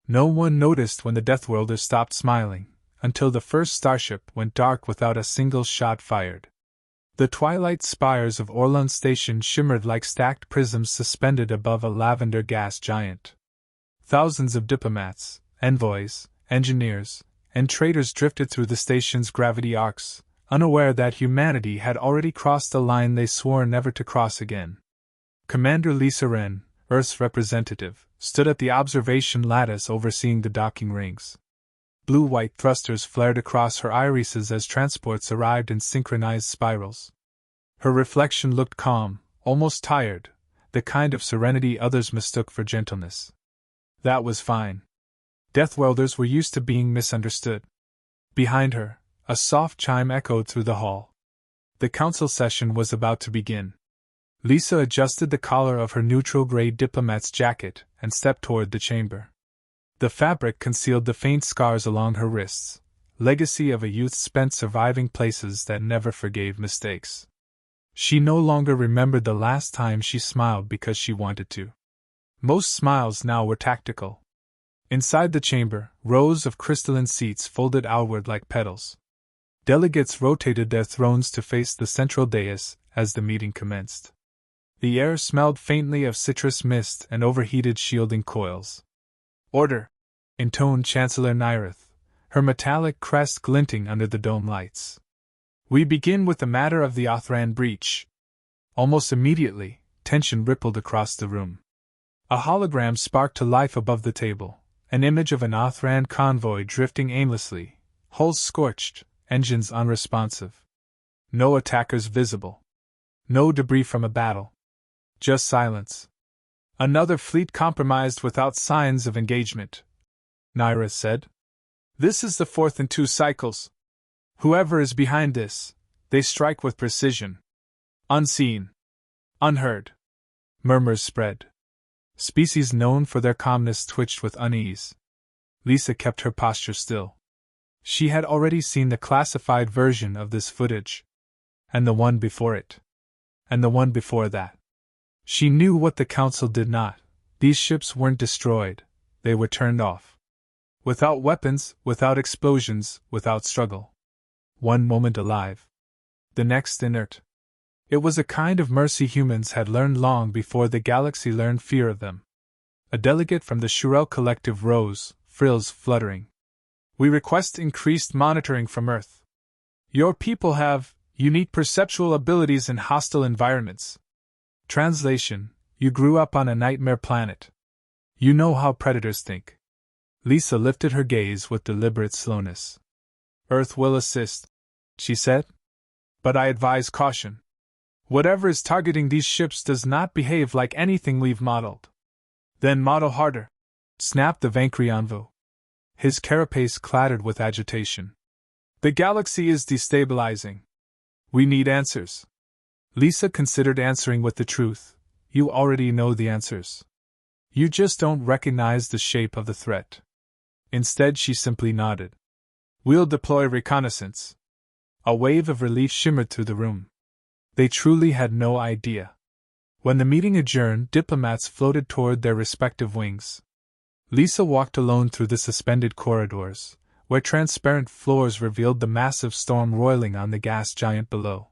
No one noticed when the Deathworlders stopped smiling, until the first starship went dark without a single shot fired. The twilight spires of Aurelon Station shimmered like stacked prisms suspended above a lavender gas giant. Thousands of diplomats, envoys, engineers, and traders drifted through the station's gravity arcs, unaware that humanity had already crossed a line they swore never to cross again. Commander Lysa Renn, Earth's representative, stood at the observation lattice overseeing the docking rings. Blue-white thrusters flared across her irises as transports arrived in synchronized spirals. Her reflection looked calm, almost tired, the kind of serenity others mistook for gentleness. That was fine. Deathworlders were used to being misunderstood. Behind her, a soft chime echoed through the hall. The council session was about to begin. Lysa adjusted the collar of her neutral-gray diplomat's jacket and stepped toward the chamber. The fabric concealed the faint scars along her wrists, legacy of a youth spent surviving places that never forgave mistakes. She no longer remembered the last time she smiled because she wanted to. Most smiles now were tactical. Inside the chamber, rows of crystalline seats folded outward like petals. Delegates rotated their thrones to face the central dais as the meeting commenced. The air smelled faintly of citrus mist and overheated shielding coils. "Order!" intoned Chancellor Nyrith, her metallic crest glinting under the dome lights. "We begin with the matter of the Othran breach." Almost immediately, tension rippled across the room. A hologram sparked to life above the table, an image of an Othran convoy drifting aimlessly, hulls scorched, engines unresponsive. No attackers visible. No debris from a battle. Just silence. "Another fleet compromised without signs of engagement," Nyrith said. "This is the fourth in 2 cycles. Whoever is behind this, they strike with precision. Unseen. Unheard." Murmurs spread. Species known for their calmness twitched with unease. Lysa kept her posture still. She had already seen the classified version of this footage. And the one before it. And the one before that. She knew what the Council did not. These ships weren't destroyed, they were turned off. Without weapons, without explosions, without struggle. One moment alive. The next inert. It was a kind of mercy humans had learned long before the galaxy learned fear of them. A delegate from the Shurel Collective rose, frills fluttering. "We request increased monitoring from Earth. Your people have unique perceptual abilities in hostile environments. Translation: you grew up on a nightmare planet. You know how predators think." Lysa lifted her gaze with deliberate slowness. "Earth will assist," she said. "But I advise caution. Whatever is targeting these ships does not behave like anything we've modeled." "Then model harder," snapped the Vankrianvu. His carapace clattered with agitation. "The galaxy is destabilizing. We need answers." Lysa considered answering with the truth. "You already know the answers. You just don't recognize the shape of the threat." Instead, she simply nodded. "We'll deploy reconnaissance." A wave of relief shimmered through the room. They truly had no idea. When the meeting adjourned, diplomats floated toward their respective wings. Lysa walked alone through the suspended corridors, where transparent floors revealed the massive storm roiling on the gas giant below.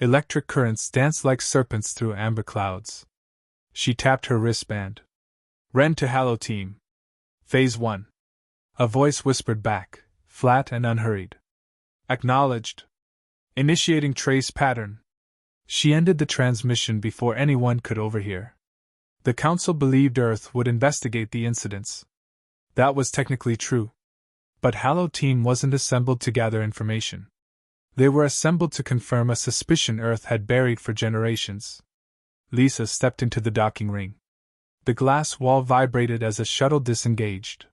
Electric currents danced like serpents through amber clouds. She tapped her wristband. "Renn to Harrow team. Phase 1. A voice whispered back, flat and unhurried. "Acknowledged. Initiating trace pattern." She ended the transmission before anyone could overhear. The Council believed Earth would investigate the incidents. That was technically true. But Harrow team wasn't assembled to gather information. They were assembled to confirm a suspicion Earth had buried for generations. Lysa stepped into the docking ring. The glass wall vibrated as a shuttle disengaged.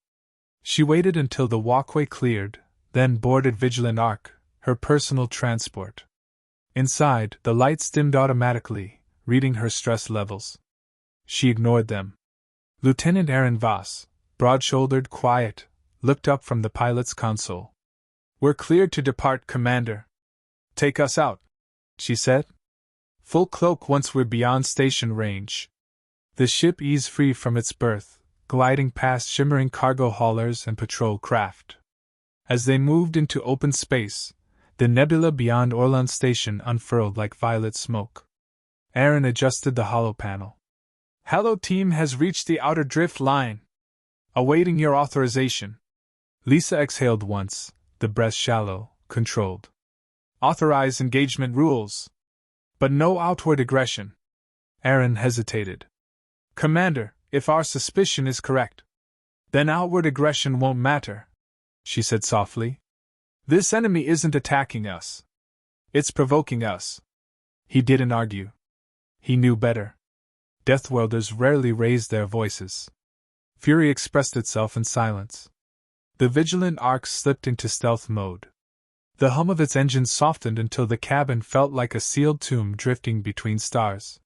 She waited until the walkway cleared, then boarded Vigilant Arc, her personal transport. Inside, the lights dimmed automatically, reading her stress levels. She ignored them. Lieutenant Aaron Voss, broad-shouldered, quiet, looked up from the pilot's console. "We're cleared to depart, Commander." "Take us out," she said. "Full cloak once we're beyond station range." The ship eased free from its berth, gliding past shimmering cargo haulers and patrol craft. As they moved into open space, the nebula beyond Aurelon Station unfurled like violet smoke. Aaron adjusted the holo panel. Hello team has reached the outer drift line. Awaiting your authorization. Lysa exhaled once, the breath shallow, controlled. Authorize engagement rules. But no outward aggression. Aaron hesitated. Commander, if our suspicion is correct, then outward aggression won't matter, she said softly. This enemy isn't attacking us. It's provoking us. He didn't argue. He knew better. Deathworlders rarely raised their voices. Fury expressed itself in silence. The vigilant ark slipped into stealth mode. The hum of its engines softened until the cabin felt like a sealed tomb drifting between stars.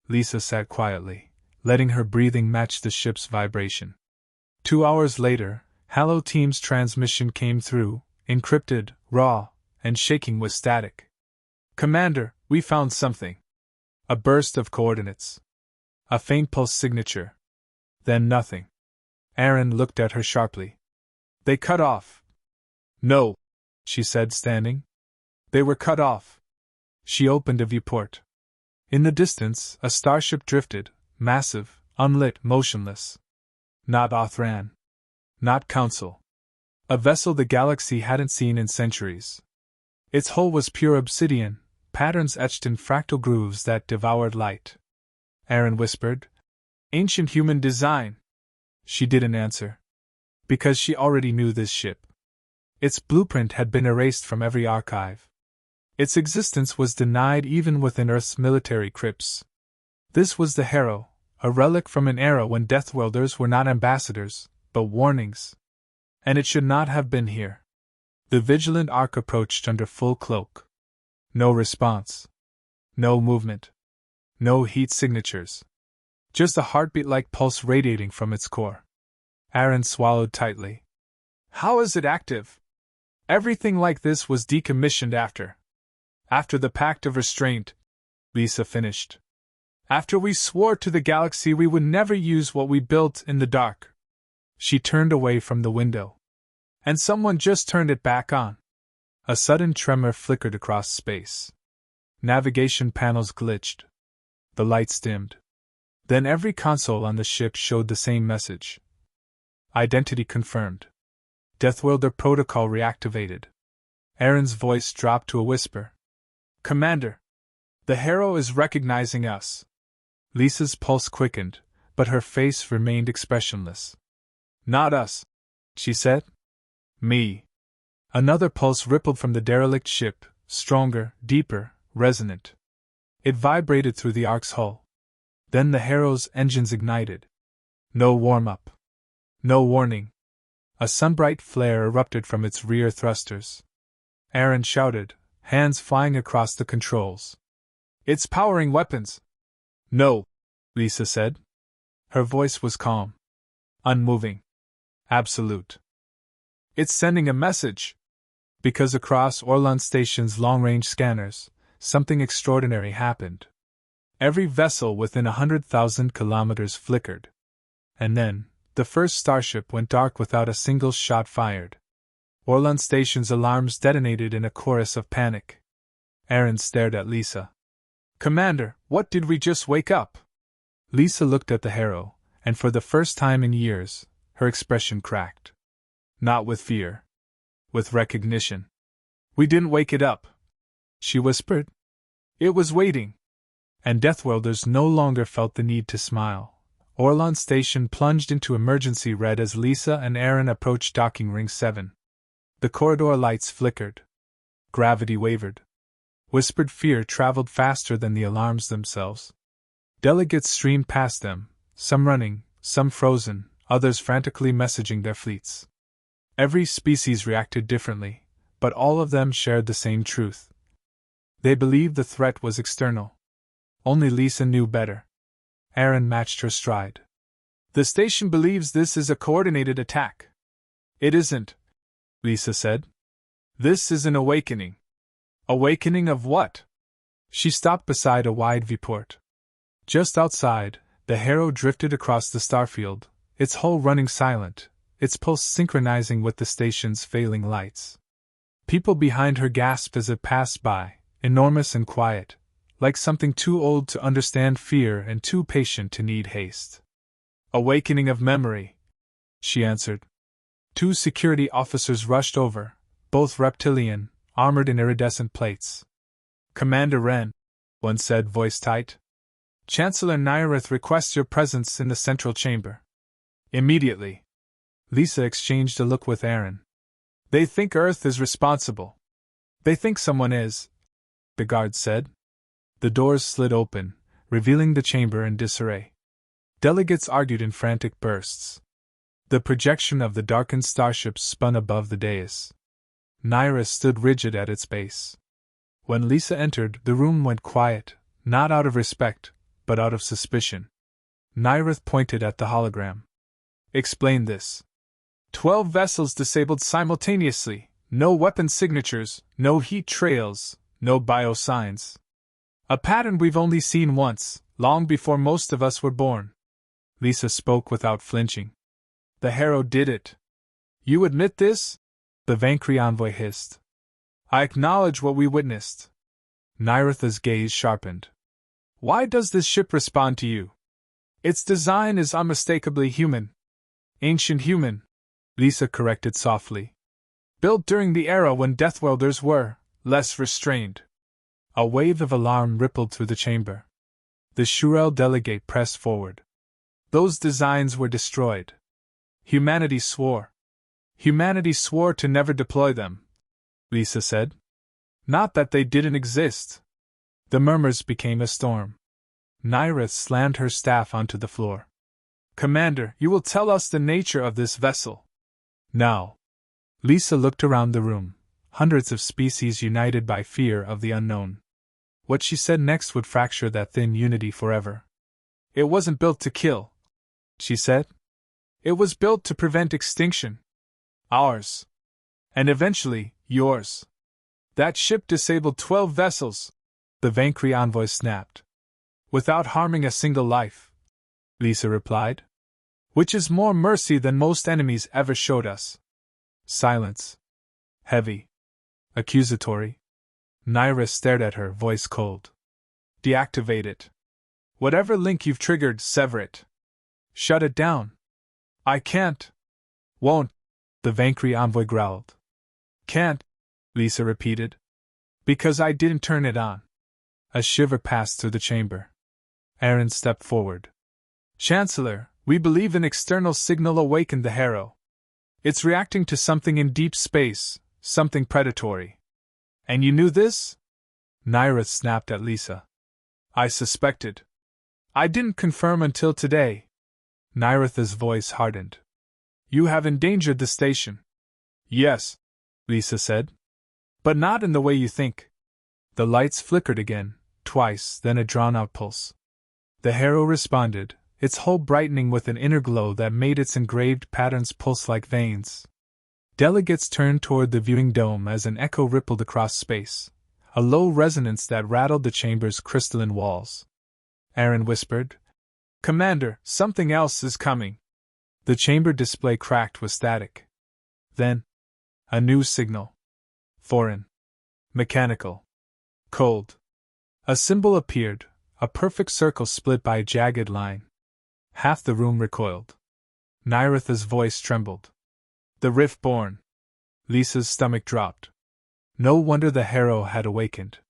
Lysa sat quietly, letting her breathing match the ship's vibration. 2 hours later, Harrow team's transmission came through, encrypted, raw, and shaking with static. Commander, we found something. A burst of coordinates. A faint pulse signature. Then nothing. Aaron looked at her sharply. They cut off. No, she said, standing. They were cut off. She opened a viewport. In the distance, a starship drifted, massive, unlit, motionless. Not Othran. Not Council. A vessel the galaxy hadn't seen in centuries. Its hull was pure obsidian, patterns etched in fractal grooves that devoured light. Aaron whispered, Ancient human design. She didn't answer. Because she already knew this ship. Its blueprint had been erased from every archive. Its existence was denied even within Earth's military crypts. This was the Harrow, a relic from an era when Deathworlders were not ambassadors, but warnings. And it should not have been here. The vigilant ark approached under full cloak. No response. No movement. No heat signatures. Just a heartbeat-like pulse radiating from its core. Aaron swallowed tightly. How is it active? Everything like this was decommissioned after the Pact of Restrained, Lysa finished. After we swore to the galaxy we would never use what we built in the dark. She turned away from the window. And someone just turned it back on. A sudden tremor flickered across space. Navigation panels glitched. The lights dimmed. Then every console on the ship showed the same message. Identity confirmed. Deathworlder protocol reactivated. Aaron's voice dropped to a whisper. Commander, the Harrow is recognizing us. Lysa's pulse quickened, but her face remained expressionless. Not us, she said. Me. Another pulse rippled from the derelict ship, stronger, deeper, resonant. It vibrated through the ark's hull. Then the Harrow's engines ignited. No warm-up. No warning. A sunbright flare erupted from its rear thrusters. Aaron shouted, hands flying across the controls. It's powering weapons. No, Lysa said. Her voice was calm. Unmoving. Absolute. It's sending a message. Because across Aurelon Station's long-range scanners, something extraordinary happened. Every vessel within 100,000 kilometers flickered. And then, the first starship went dark without a single shot fired. Aurelon Station's alarms detonated in a chorus of panic. Aaron stared at Lysa. Commander, what did we just wake up? Lysa looked at the Harrow, and for the first time in years, her expression cracked. Not with fear. With recognition. We didn't wake it up, she whispered. It was waiting. And Deathworlders no longer felt the need to smile. Aurelon Station plunged into emergency red as Lysa and Aaron approached docking ring 7. The corridor lights flickered. Gravity wavered. Whispered fear traveled faster than the alarms themselves. Delegates streamed past them, some running, some frozen, others frantically messaging their fleets. Every species reacted differently, but all of them shared the same truth. They believed the threat was external. Only Lysa knew better. Aaron matched her stride. The station believes this is a coordinated attack. It isn't, Lysa said. This is an awakening. Awakening of what? She stopped beside a wide viewport. Just outside, the Harrow drifted across the starfield, its hull running silent, its pulse synchronizing with the station's failing lights. People behind her gasped as it passed by, enormous and quiet, like something too old to understand fear and too patient to need haste. "Awakening of memory," she answered. Two security officers rushed over, both reptilian, armored in iridescent plates. "Commander Renn," one said, voice tight. "Chancellor Nyareth requests your presence in the central chamber." "Immediately." Lysa exchanged a look with Aaron. "They think Earth is responsible." "They think someone is," the guard said. The doors slid open, revealing the chamber in disarray. Delegates argued in frantic bursts. The projection of the darkened starship spun above the dais. Nyareth stood rigid at its base. When Lysa entered, the room went quiet, not out of respect, but out of suspicion. Nyareth pointed at the hologram. "Explain this." 12 vessels disabled simultaneously, no weapon signatures, no heat trails, no biosigns. A pattern we've only seen once, long before most of us were born. Lysa spoke without flinching. "The Harrow did it." "You admit this?" the Vankri envoy hissed. "I acknowledge what we witnessed." Nyareth's gaze sharpened. "Why does this ship respond to you?" "Its design is unmistakably human." "Ancient human," Lysa corrected softly. "Built during the era when Deathworlders were less restrained." A wave of alarm rippled through the chamber. The Shurel delegate pressed forward. "Those designs were destroyed." "Humanity swore." "Humanity swore to never deploy them," Lysa said. "Not that they didn't exist." The murmurs became a storm. Nyareth slammed her staff onto the floor. "Commander, you will tell us the nature of this vessel." "Now." Lysa looked around the room, hundreds of species united by fear of the unknown. What she said next would fracture that thin unity forever. "It wasn't built to kill," she said. "It was built to prevent extinction. Ours. And eventually, yours." "That ship disabled 12 vessels," the Vankri envoy snapped. "Without harming a single life," Lysa replied. "Which is more mercy than most enemies ever showed us." Silence. Heavy. Accusatory. Nyareth stared at her, voice cold. "Deactivate it. Whatever link you've triggered, sever it. Shut it down." "I can't." "Won't," the Vankri envoy growled. "Can't," Lysa repeated. "Because I didn't turn it on." A shiver passed through the chamber. Aaron stepped forward. "Chancellor, we believe an external signal awakened the Harrow. It's reacting to something in deep space, something predatory." "And you knew this?" Nyareth snapped at Lysa. "I suspected. I didn't confirm until today." Nyareth's voice hardened. "You have endangered the station." "Yes," Lysa said. "But not in the way you think." The lights flickered again, twice, then a drawn-out pulse. The Harrow responded, its hull brightening with an inner glow that made its engraved patterns pulse like veins. Delegates turned toward the viewing dome as an echo rippled across space, a low resonance that rattled the chamber's crystalline walls. Aaron whispered, "Commander, something else is coming." The chamber display cracked with static. Then, a new signal. Foreign. Mechanical. Cold. A symbol appeared, a perfect circle split by a jagged line. Half the room recoiled. Nyareth's voice trembled. "The Riftborn." Lysa's stomach dropped. No wonder the Harrow had awakened.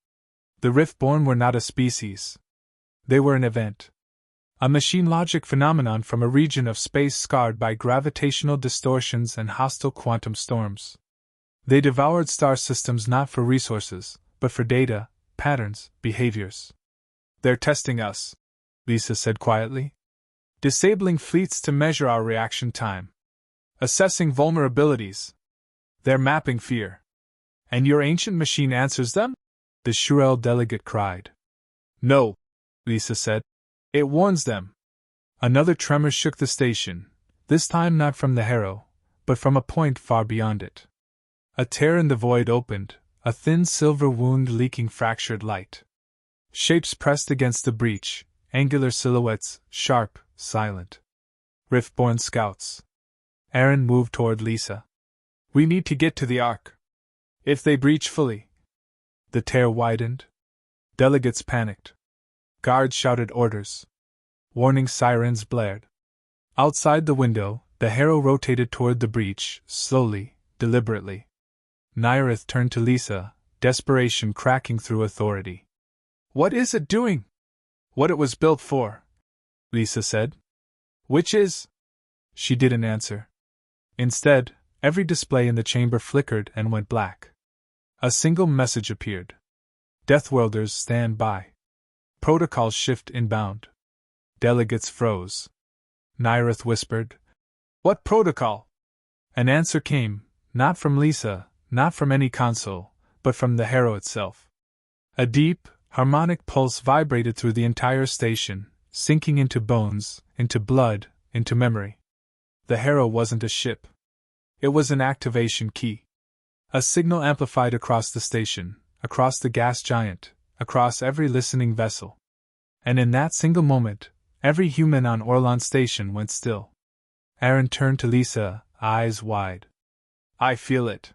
The Riftborn were not a species. They were an event. A machine logic phenomenon from a region of space scarred by gravitational distortions and hostile quantum storms. They devoured star systems not for resources, but for data, patterns, behaviors. "They're testing us," Lysa said quietly. "Disabling fleets to measure our reaction time. Assessing vulnerabilities. They're mapping fear." "And your ancient machine answers them?" the Shurel delegate cried. "No," Lysa said. "It warns them." Another tremor shook the station, this time not from the Harrow, but from a point far beyond it. A tear in the void opened, a thin silver wound leaking fractured light. Shapes pressed against the breach, angular silhouettes, sharp, silent. Riftborn scouts. Aaron moved toward Lysa. We need to get to the Ark. If they breach fully. The tear widened. Delegates panicked. Guards shouted orders. Warning sirens blared. Outside the window, the Harrow rotated toward the breach, slowly, deliberately. Nyrith turned to Lysa, desperation cracking through authority. What is it doing? What it was built for, Lysa said. Which is? She didn't answer. Instead, every display in the chamber flickered and went black. A single message appeared. Deathworlders stand by. Protocol shift inbound. Delegates froze. Nyrith whispered, What protocol? An answer came, not from Lysa, not from any console, but from the Harrow itself. A deep, harmonic pulse vibrated through the entire station, sinking into bones, into blood, into memory. The Harrow wasn't a ship. It was an activation key. A signal amplified across the station, across the gas giant, across every listening vessel. And in that single moment, every human on Aurelon Station went still. Aaron turned to Lysa, eyes wide. I feel it.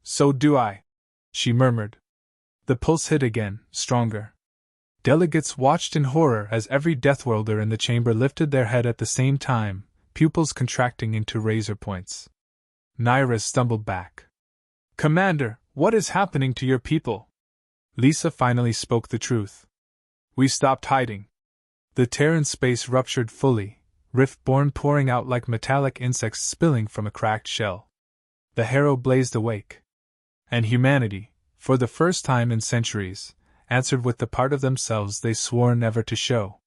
So do I, she murmured. The pulse hit again, stronger. Delegates watched in horror as every Deathworlder in the chamber lifted their head at the same time, pupils contracting into razor points. Nyrith stumbled back. Commander, what is happening to your people? Lysa finally spoke the truth. We stopped hiding. The tear in space ruptured fully, Riftborn pouring out like metallic insects spilling from a cracked shell. The Harrow blazed awake. And humanity, for the first time in centuries, answered with the part of themselves they swore never to show.